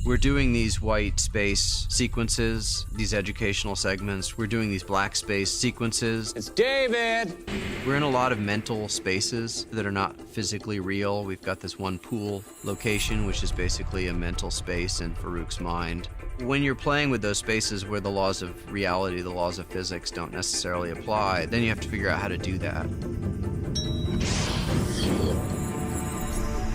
We're doing these white space sequences, these educational segments. We're doing these black space sequences. It's David! We're in a lot of mental spaces that are not physically real. We've got this one pool location, which is basically a mental space in Farouk's mind. When you're playing with those spaces where the laws of reality, the laws of physics don't necessarily apply, then you have to figure out how to do that.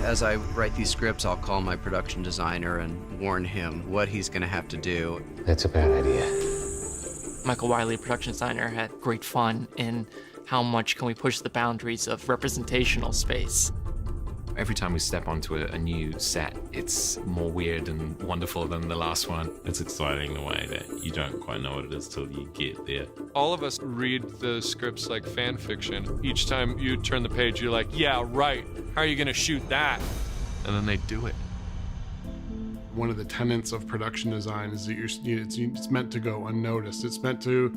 As I write these scripts, I'll call my production designer and warn him what he's going to have to do. That's a bad idea. Michael Wiley, production designer, had great fun in how much can we push the boundaries of representational space. Every time we step onto a new set, it's more weird and wonderful than the last one. It's exciting the way that you don't quite know what it is till you get there. All of us read the scripts like fan fiction. Each time you turn the page, you're like, yeah, right. How are you gonna shoot that? And then they do it. One of the tenets of production design is that it's meant to go unnoticed. It's meant to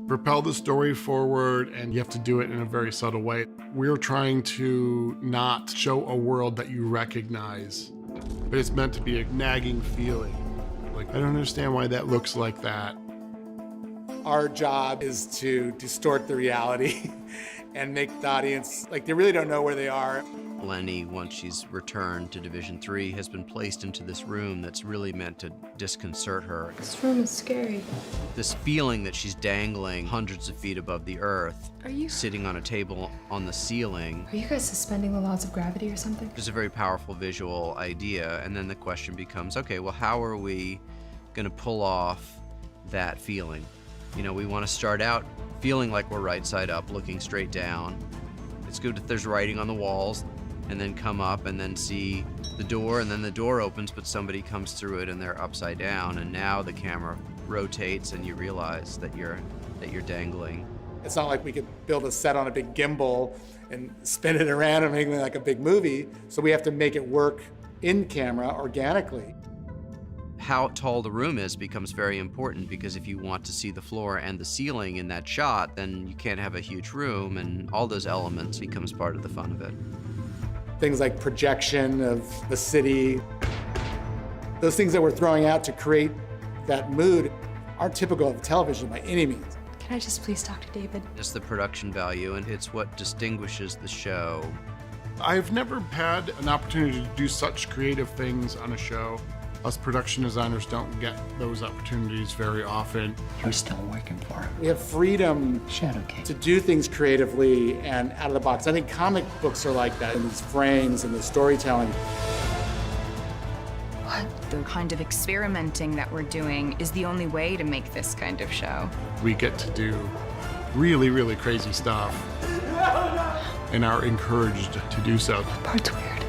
propel the story forward, and you have to do it in a very subtle way. We're trying to not show a world that you recognize, but it's meant to be a nagging feeling. Like, I don't understand why that looks like that. Our job is to distort the reality and make the audience, like, they really don't know where they are. Melanie, once she's returned to Division 3, has been placed into this room that's really meant to disconcert her. This room is scary. This feeling that she's dangling hundreds of feet above the earth, sitting on a table on the ceiling. Are you guys suspending the laws of gravity or something? It's a very powerful visual idea, and then the question becomes, okay, well, how are we gonna pull off that feeling? You know, we wanna start out feeling like we're right side up, looking straight down. It's good if there's writing on the walls, and then come up and then see the door, and then the door opens, but somebody comes through it and they're upside down, and now the camera rotates and you realize that you're dangling. It's not like we could build a set on a big gimbal and spin it around and make it like a big movie, so we have to make it work in camera organically. How tall the room is becomes very important, because if you want to see the floor and the ceiling in that shot, then you can't have a huge room, and all those elements becomes part of the fun of it. Things like projection of the city, those things that we're throwing out to create that mood aren't typical of television by any means. Can I just please talk to David? It's the production value, and it's what distinguishes the show. I've never had an opportunity to do such creative things on a show. Us production designers don't get those opportunities very often. You're still working for him. We have freedom to do things creatively and out of the box. I think comic books are like that, in these frames and the storytelling. What? The kind of experimenting that we're doing is the only way to make this kind of show. We get to do really, really crazy stuff and are encouraged to do so. That part's weird.